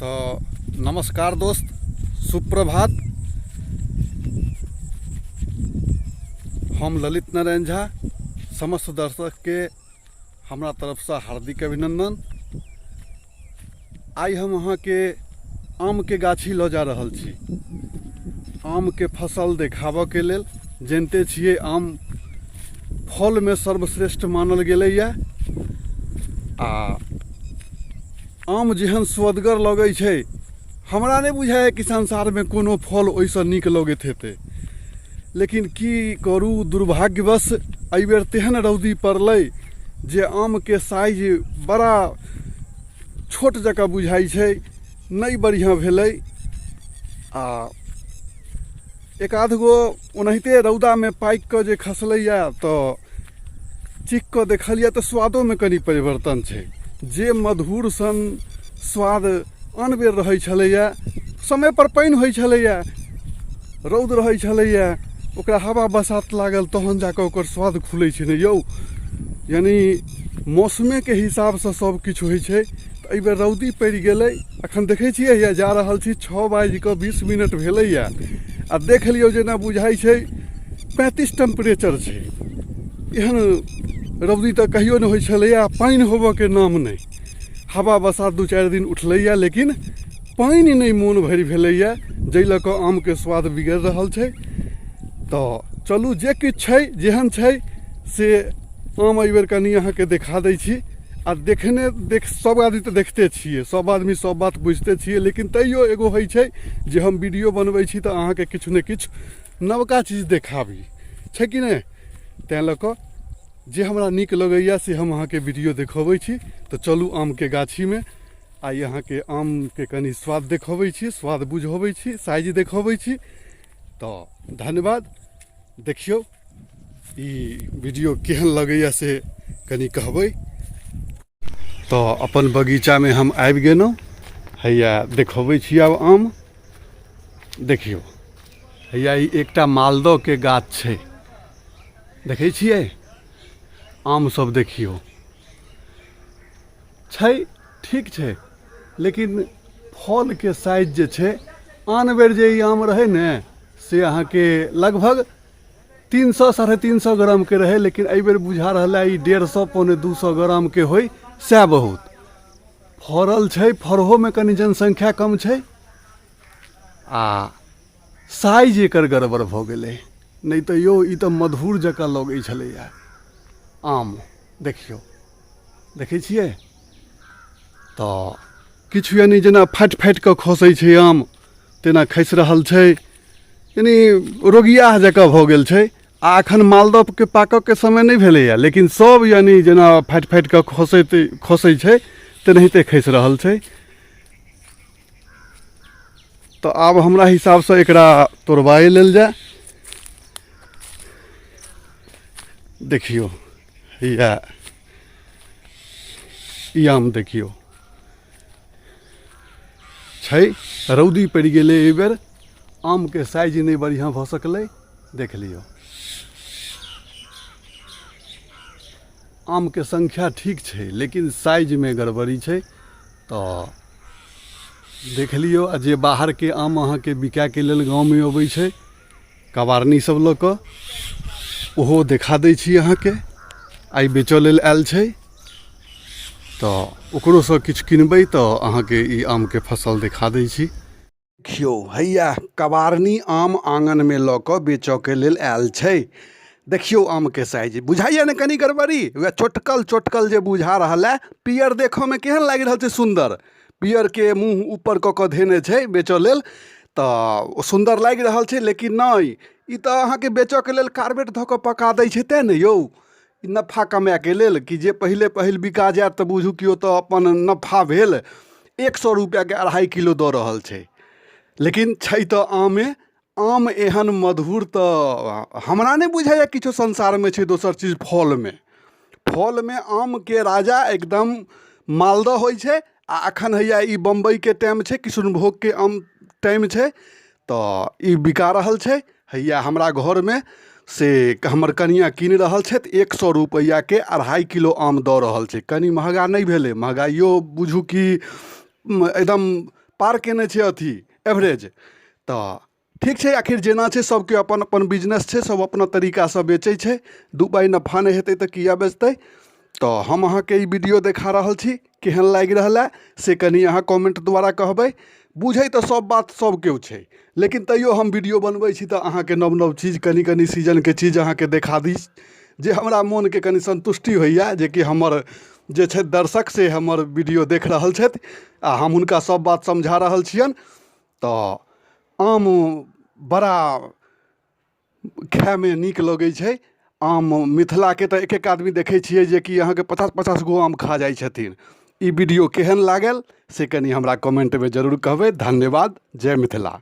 तो नमस्कार दोस्त, सुप्रभात। हम ललित नारायण झा, समस्त दर्शक के हमरा तरफ से हार्दिक अभिनंदन। आई हम अहाँ के आम के गाछी ल जा रहल छी। आम के फसल देखाबऽ के लेल। जानते छिए आम फल में सर्वश्रेष्ठ मानल गेलैए। आ आम जेहन स्वदगर लगै छै, हमरा नहीं बुझाय कि संसार में कोनो फल ओइसँ नीक लगैत हेतै। लेकिन की करू, दुर्भाग्यवश एहि बेर तेहन रौदी पड़लै जे आम के साइज बड़ा छोट जकाँ बुझाइ छै, नहीं बढ़िया भेलै। आ एक आध गो ओनाहिते रौदा में पाकि कऽ जे खसलैए तऽ चीख कऽ देखलिए तऽ स्वादो में कनि परिवर्तन छै। जे मधुर सन स्वाद आन बेर रहै छलैए, समय पर पानि होइ छलैए, रौद रहै छलैए, ओकरा हवा बसात लागल तहन जाकऽ ओकर स्वाद खुलै छै ने यौ। यानी मौसमे के हिसाब से सब किछु होइ छै। तऽ एहि बेर रौदी पड़ि गेलै। अखन देखै छियै या जा रहल छी 6:20 भेलैए आ देख लियौ जेना बुझाइ छै 35 टेम्परेचर छै। एहन रौदी तऽ कहियो नहीं होइ छलैए। पानि होबऽ के नाम नहीं। हवा बसात 2-4 दिन उठलैए, लेकिन पानि नहीं मोन भरि भेलैए, जाहि लऽ कऽ आम के स्वाद बिगड़ि रहल छै। तऽ चलू, जे किछु छै, जेहन छै से आम एहि बेर कनि अहाँके देखा दै छी। आ सब आदमी तऽ देखते छियै, सब आदमी सब बात बुझते छियै, लेकिन तैयो एगो होइ छै जे हम वीडियो बनबै छी तऽ अहाँके किछु ने किछु नवका चीज देखाबी, छै कि नहीं। तैं लऽ कऽ जे हमरा नीक लगैए से हम अहाँके वीडियो देखबै छी। तऽ चलू आम के गाछी में आइ अहाँके आम के कनि स्वाद देखबै छी, स्वाद बुझबै छी, साइज देखबै छी। तो धन्यवाद। देखियौ ई वीडियो केहन लगैए से कनि कहबै। तो अपन बगीचा में हम आबि गेलहुँ। हैया देखबै छी आब आम। देखियौ हैया ई एकटा मालदह के गाछ छै, देखै छियै। आम सब देखियौ छै, ठीक छै, लेकिन फल के साइज जे छै, आन बेर जे ई आम रहे ने से अहाँ के लगभग 300-350 ग्राम के रहे, लेकिन एहि बेर बुझा रहल है ई 150-200 ग्राम के होय, सएह बहुत फड़ल छै। फड़हो में कनि जनसंख्या कम छै आ साइज एकर गड़बड़ भऽ गेलै। नहीं तऽ यौ ई तऽ मधुर जकाँ लगै छलैया आम। देखियौ, देखै छियै। तऽ किछु यानी जेना फाटि फाटि कऽ खसै छै आम, तेना खसि रहल छै। यानी रोगियाह जकाँ भऽ गेल छै। आ एखन मालदह के पाकऽ के समय नहीं भेलैया, लेकिन सब यानी जेना फाटि फाटि कऽ खसै छै तेनाहिते खसि रहल छै। तो आब हमरा हिसाब से एकरा तोड़बाए लेल जाए। देखियौ या ई आम देखियौ छै, रौदी पड़ि गेलै एहि बेर, आम के साइज नहीं बढ़िया भऽ सकलै। देख लियौ आम के संख्या ठीक छै, लेकिन साइज में गड़बड़ी छै। तो देख लियौ। आ जे बाहर के आम अहाँ के बिकाय के लेल गाँव में अबै छै, कबारनी सब लऽ कऽ, ओहो देखा दै छी अहाँ के। आइ बेचऽ लेल आयल छै, तो ओकरो सँ किछु किनबै तो अहाँ के ई आम के फसल देखा दै छी। देखियौ हैया कबारनी आम आंगन में लऽ कऽ बेचऽ के लेल आयल छै। देखियौ आम के साइज बुझाइए ने कनि गड़बड़ी, वह चोटकल चोटकल जे बुझा रहल है। पियर देखऽ में केहन लागि रहल छै, सुंदर। पियर के मुँह ऊपर कऽ कऽ धेने छै बेचऽ लेल, तऽ सुंदर लागि रहल छै। लेकिन नहीं, ई तऽ अहाँ के बेचऽ के लेल कार्बेट धऽ कऽ पका दै छै, तेँ ने यौ। नफा कमाए के लेल कि जे पहिल बिका जायत तऽ बुझू कि ओ तऽ अपन नफा भेल। 100 रुपया के 2.5 किलो दऽ रहल छै। लेकिन छै तऽ आमे आम एहन मधुर तऽ हमरा नहीं बुझाइए किछो संसार में छै दोसर चीज। फल में आम के राजा एकदम मालदह होइ छै। आ अखन हैया ई बम्बई के टाइम छै, किशुनभोग के आम टाइम छै, तो ई बिका रहल छै। हैया हमरा घर में से हमर कनिया कीन रहल छथि, 100 रुपया के 2.5 किलो आम दऽ रहल छै। कनि महगा नहीं भेलै, महगाइयो बुझू कि एकदम पार केने छै अथी एवरेज। तऽ ठीक छै, आखिर जेना छै सबके अपन अपन बिजनेस छै, सब अपना तरीकासँ बेचै छै। दू पाइ नफा नहि हेतै तऽ किया बेचतै। तऽ हम अहाँके ई वीडियो देखा रहल छी, केहन लागि रहल है से कनि अहाँ कमेंट द्वारा कहबै। बुझै तऽ सब बात सब केओ छै, लेकिन तैयो हम वीडियो बनबै छी तऽ अहाँके नव नव चीज, कनि कनि सीजनके चीज अहाँके देखा दी, जे हमरा मोनके कनि संतुष्टि होइए, जे कि हमर जे छै दर्शक से हमर वीडियो देख रहल छथि आ हम हुनका सब बात समझा रहल छियनि। तऽ आम बड़ा खायमे नीक लगै छै। आम मिथिलाके तऽ एक एक आदमी देखै छियै जे कि अहाँके 50-50 गो आम खा जाइ छथिन। ई वीडियो केहन लागल से कनि हमरा कमेंटमे जरूर कहबै। धन्यवाद। जय मिथिला।